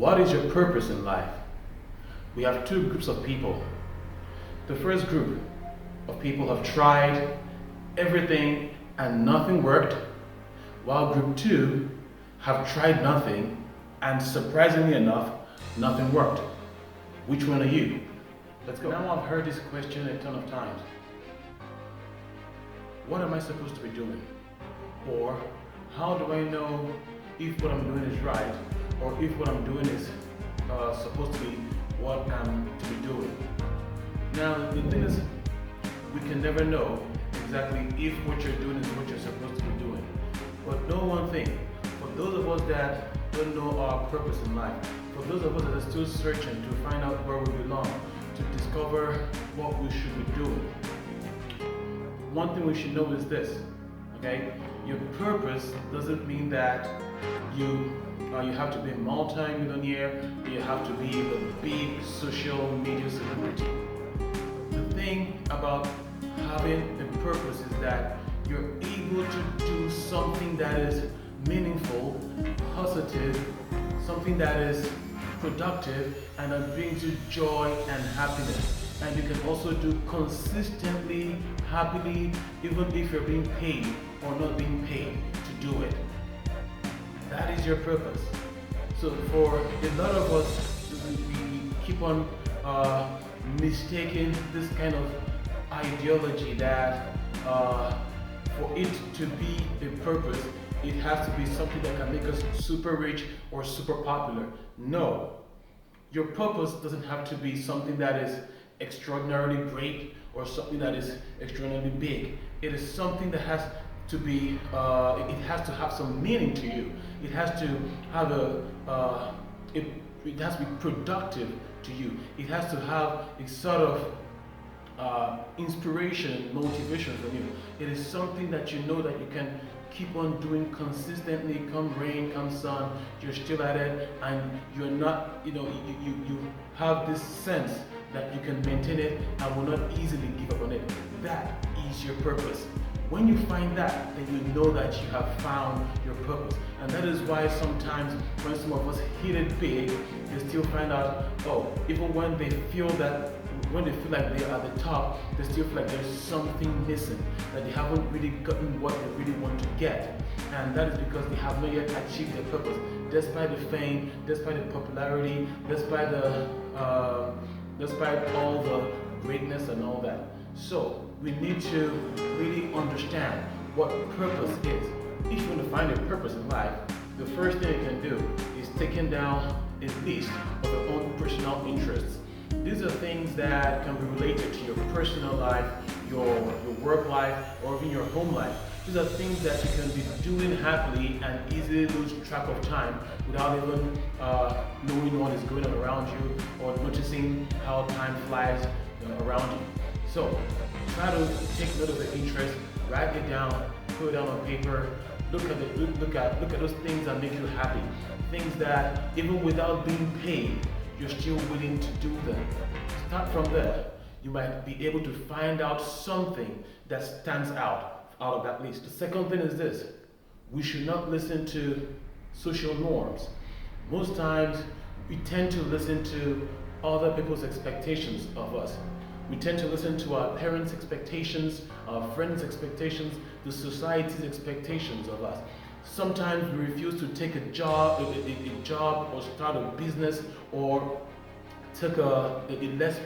What is your purpose in life? We have two groups of people. The first group of people have tried everything and nothing worked, while group two have tried nothing and surprisingly enough, nothing worked. Which one are you? Let's go. Now I've heard this question a ton of times. What am I supposed to be doing? Or how do I know if what I'm doing is right, or if what I'm doing is supposed to be what I'm to be doing? Now the thing is, we can never know exactly if what you're doing is what you're supposed to be doing. But know one thing, for those of us that don't know our purpose in life, for those of us that are still searching to find out where we belong, to discover what we should be doing, one thing we should know is this, okay? Your purpose doesn't mean that you have to be a multi-millionaire, you have to be the big social media celebrity. The thing about having a purpose is that you're able to do something that is meaningful, positive, something that is productive, and that brings you joy and happiness. And you can also do consistently, happily, even if you're being paid or not being paid to do it. That is your purpose. So for a lot of us, we keep on mistaking this kind of ideology that for it to be a purpose, it has to be something that can make us super rich or super popular. No, your purpose doesn't have to be something that is extraordinarily great or something that is extraordinarily big. It is something that has to be, it has to have some meaning to you. It has to have it has to be productive to you. It has to have a sort of inspiration, motivation from you. It is something that you know that you can keep on doing consistently, come rain, come sun, you're still at it, and you're not, you have this sense that you can maintain it and will not easily give up on it. That is your purpose. When you find that, then you know that you have found your purpose. And that is why sometimes when some of us hit it big, they still find out, even when they feel like they're at the top, they still feel like there's something missing, that they haven't really gotten what they really want to get. And that is because they have not yet achieved their purpose. Despite the fame, despite the popularity, despite all the greatness and all that. So we need to really understand what purpose is. If you want to find a purpose in life, the first thing you can do is taking down a list of your own personal interests. These are things that can be related to your personal life, your work life, or even your home life. These are things that you can be doing happily and easily lose track of time without even knowing what is going on around you or noticing how time flies around you. So try to take note of the interest, write it down, put it down on paper, look at those things that make you happy. Things that even without being paid, you're still willing to do them. Start from there. You might be able to find out something that stands out of that list. The second thing is this: we should not listen to social norms. Most times we tend to listen to other people's expectations of us. We tend to listen to our parents' expectations, our friends' expectations, the society's expectations of us. Sometimes we refuse to take a job or start a business or take a less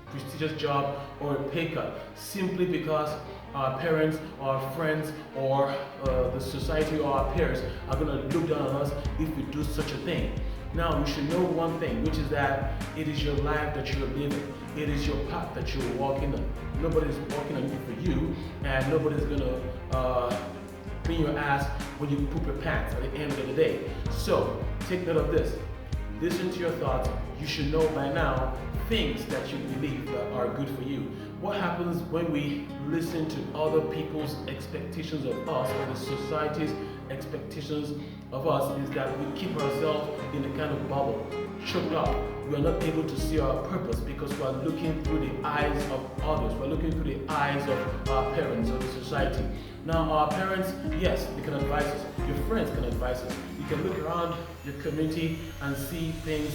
prestigious job or a pay cut simply because our parents, our friends, or the society or our peers are going to look down on us if we do such a thing. Now, we should know one thing, which is that it is your life that you're living. It is your path that you're walking on. Nobody's walking on it for you, and nobody's going to clean your ass when you poop your pants at the end of the day. So, take note of this. Listen to your thoughts. You should know by now things that you believe that are good for you. What happens when we listen to other people's expectations of us, or the society's expectations of us, is that we keep ourselves in a kind of bubble, choked up. We are not able to see our purpose because we are looking through the eyes of others. We are looking through the eyes of our parents or the society. Now, our parents, yes, they can advise us. Your friends can advise us. You can look around your community and see things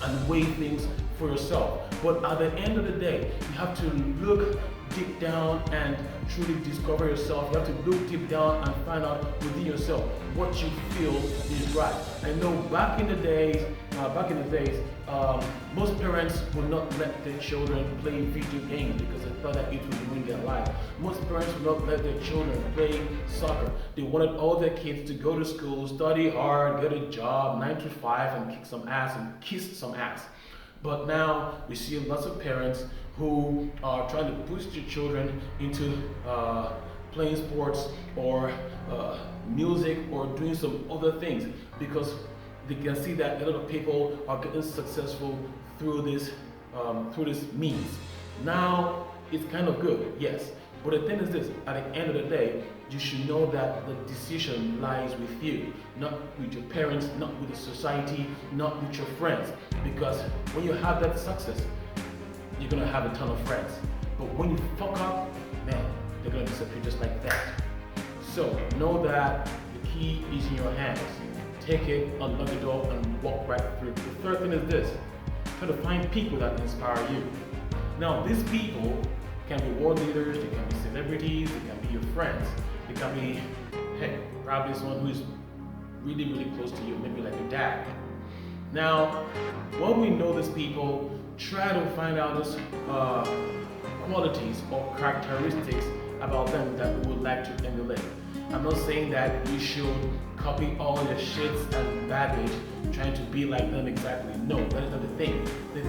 and weigh things for yourself. But at the end of the day, you have to look deep down and truly discover yourself. You have to look deep down and find out within yourself what you feel is right. I know back in the days, most parents would not let their children play video games because they thought that it would ruin their life. Most parents would not let their children play soccer. They wanted all their kids to go to school, study hard, get a job, 9 to 5, and kick some ass and kiss some ass. But now we see lots of parents who are trying to push their children into playing sports or music or doing some other things because they can see that a lot of people are getting successful through this means. Now it's kind of good, yes. But the thing is this, at the end of the day, you should know that the decision lies with you, not with your parents, not with the society, not with your friends. Because when you have that success, you're gonna have a ton of friends. But when you fuck up, man, they're gonna disappear just like that. So know that the key is in your hands. Take it, unlock the door, and walk right through. The third thing is this, try to find people that inspire you. Now, these people can be world leaders, they can be celebrities, they can be your friends, they can be, hey, probably someone who is really, really close to you, maybe like your dad. Now, when we know these people, try to find out those qualities or characteristics about them that we would like to emulate. I'm not saying that you should copy all your shits and baggage trying to be like them exactly. No, that is not the thing. The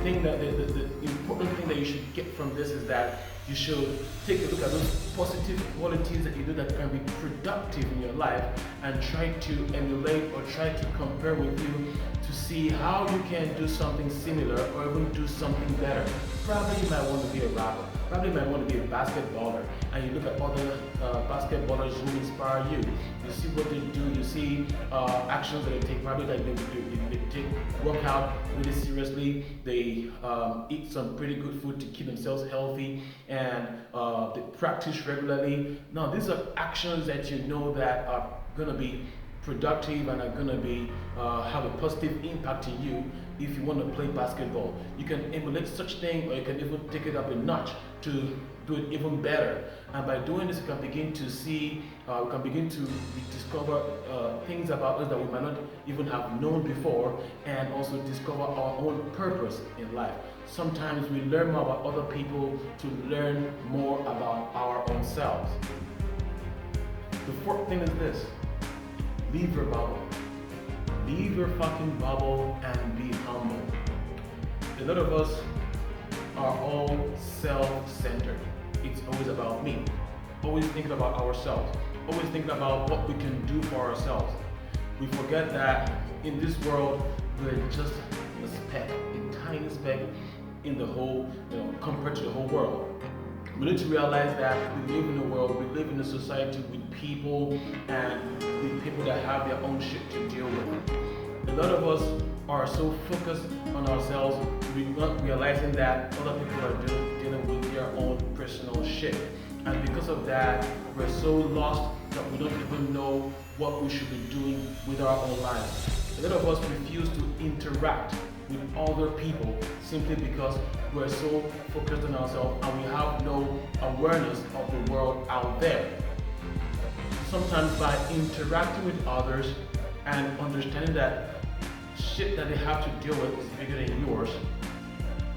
important thing that you should get from this is that you should take a look at those positive qualities that you do that can be productive in your life and try to emulate or try to compare with you to see how you can do something similar or even do something better. Probably you might want to be a rapper. Probably you might want to be a basketballer, and you look at other basketballers who inspire you. You see what they do, you see actions that they take. Probably like they work out really seriously, they eat some pretty good food to keep themselves healthy, and they practice regularly. Now these are actions that you know that are going to be productive and are going to be have a positive impact in you. If you want to play basketball, you can emulate such thing, or you can even take it up a notch to do it even better. And by doing this, you can begin to see, we can begin to discover things about us that we might not even have known before, and also discover our own purpose in life. Sometimes we learn more about other people to learn more about our own selves. The fourth thing is this: leave your bubble. Leave your fucking bubble and be humble. A lot of us are all self-centered. It's always about me. Always thinking about ourselves. Always thinking about what we can do for ourselves. We forget that in this world, we're just a speck, a tiny speck in the whole, compared to the whole world. We need to realize that we live in a world, we live in a society with people, and with people that have their own shit to deal with. A lot of us are so focused on ourselves, we're not realizing that other people are dealing with their own personal shit. And because of that, we're so lost that we don't even know what we should be doing with our own lives. A lot of us refuse to interact with other people simply because we're so focused on ourselves and we have no awareness of the world out there. Sometimes by interacting with others and understanding that shit that they have to deal with is bigger than yours,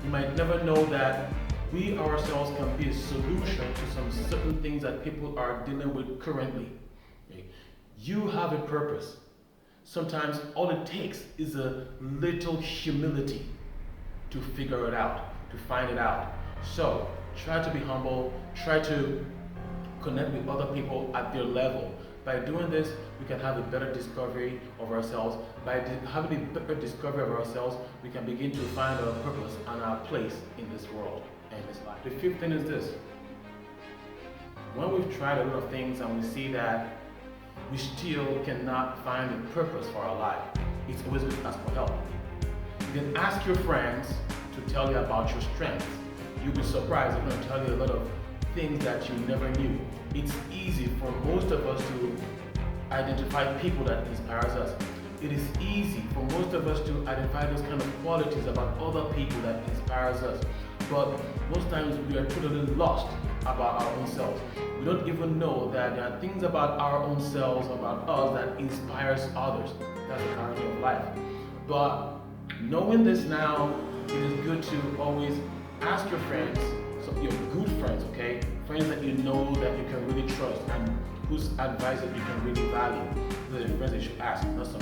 you might never know that we ourselves can be a solution to some certain things that people are dealing with currently. Okay? You have a purpose. Sometimes all it takes is a little humility to figure it out, to find it out. So try to be humble, try to connect with other people at their level. By doing this, we can have a better discovery of ourselves. By having a better discovery of ourselves, we can begin to find our purpose and our place in this world and in this life. The fifth thing is this: when we've tried a lot of things and we see that we still cannot find a purpose for our life, it's always good to ask for help. You can ask your friends to tell you about your strengths. You'll be surprised, they're going to tell you a lot of things that you never knew. It's easy for most of us to identify people that inspires us. It is easy for most of us to identify those kind of qualities about other people that inspires us. But most times we are totally lost about our own selves. We don't even know that there are things about our own selves, about us, that inspires others. That's the reality of life. But knowing this now, it is good to always ask your friends, so your good friends, okay? Friends that you know that you can really trust and whose advice that you can really value. Those are the friends that you should ask, not some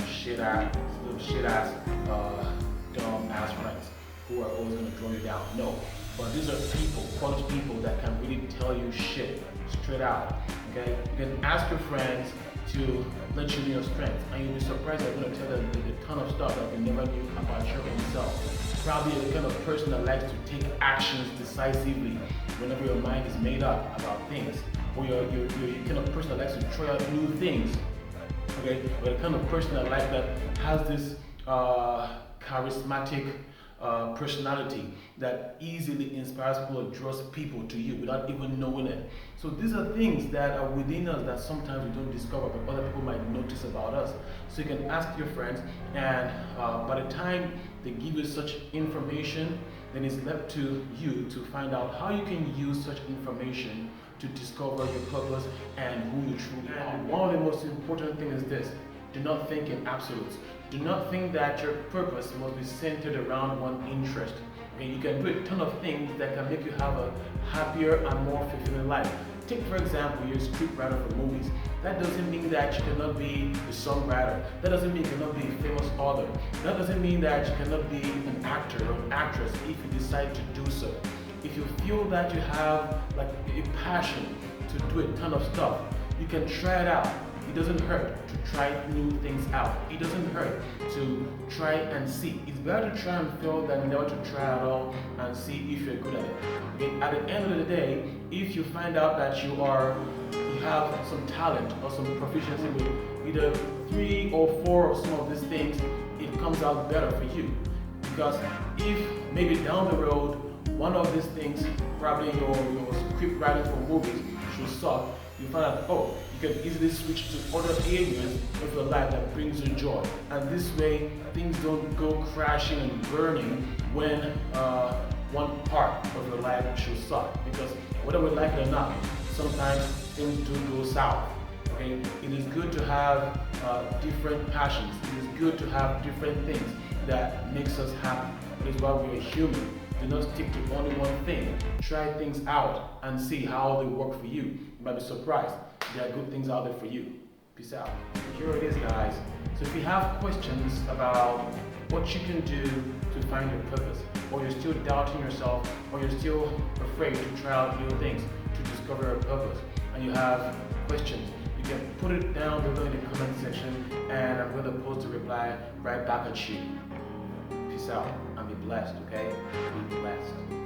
dumb ass friends who are always gonna draw you down. No. But these are people, quality people that can really tell you shit straight out. Okay? You can ask your friends to let you know your strengths, and you'll be surprised they're going to tell them a ton of stuff that you never knew about your own self. Probably the kind of person that likes to take actions decisively whenever your mind is made up about things, or you're the kind of person that likes to try out new things. Okay? Or the kind of person that has this charismatic personality that easily inspires people or draws people to you without even knowing it. So these are things that are within us that sometimes we don't discover, but other people might notice about us. So you can ask your friends, and by the time they give you such information, then it's left to you to find out how you can use such information to discover your purpose and who you truly are. One of the most important things is this: do not think in absolutes. Do not think that your purpose must be centered around one interest. Okay, you can do a ton of things that can make you have a happier and more fulfilling life. Take, for example, you're a scriptwriter for movies. That doesn't mean that you cannot be a songwriter. That doesn't mean you cannot be a famous author. That doesn't mean that you cannot be an actor or an actress if you decide to do so. If you feel that you have like a passion to do a ton of stuff, you can try it out. It doesn't hurt to try new things out. It doesn't hurt to try and see. It's better to try and fail than never to try at all and see if you're good at it. Okay? At the end of the day, if you find out that you have some talent or some proficiency with either 3 or 4 of some of these things, it comes out better for you. Because if maybe down the road, one of these things, probably your script writing for movies, should suck, you find out, oh, you can easily switch to other areas of your life that brings you joy. And this way, things don't go crashing and burning when one part of your life should suck. Because whether we like it or not, sometimes things do go south. Okay? It is good to have different passions. It is good to have different things that makes us happy. That is why we are human. Do not stick to only one thing. Try things out and see how they work for you. You might be surprised. There are good things out there for you. Peace out. Here it is, guys. So if you have questions about what you can do to find your purpose, or you're still doubting yourself, or you're still afraid to try out new things to discover your purpose, and you have questions, you can put it down below in the comment section, and I'm going to post a reply right back at you. Peace out and be blessed, okay? Be blessed.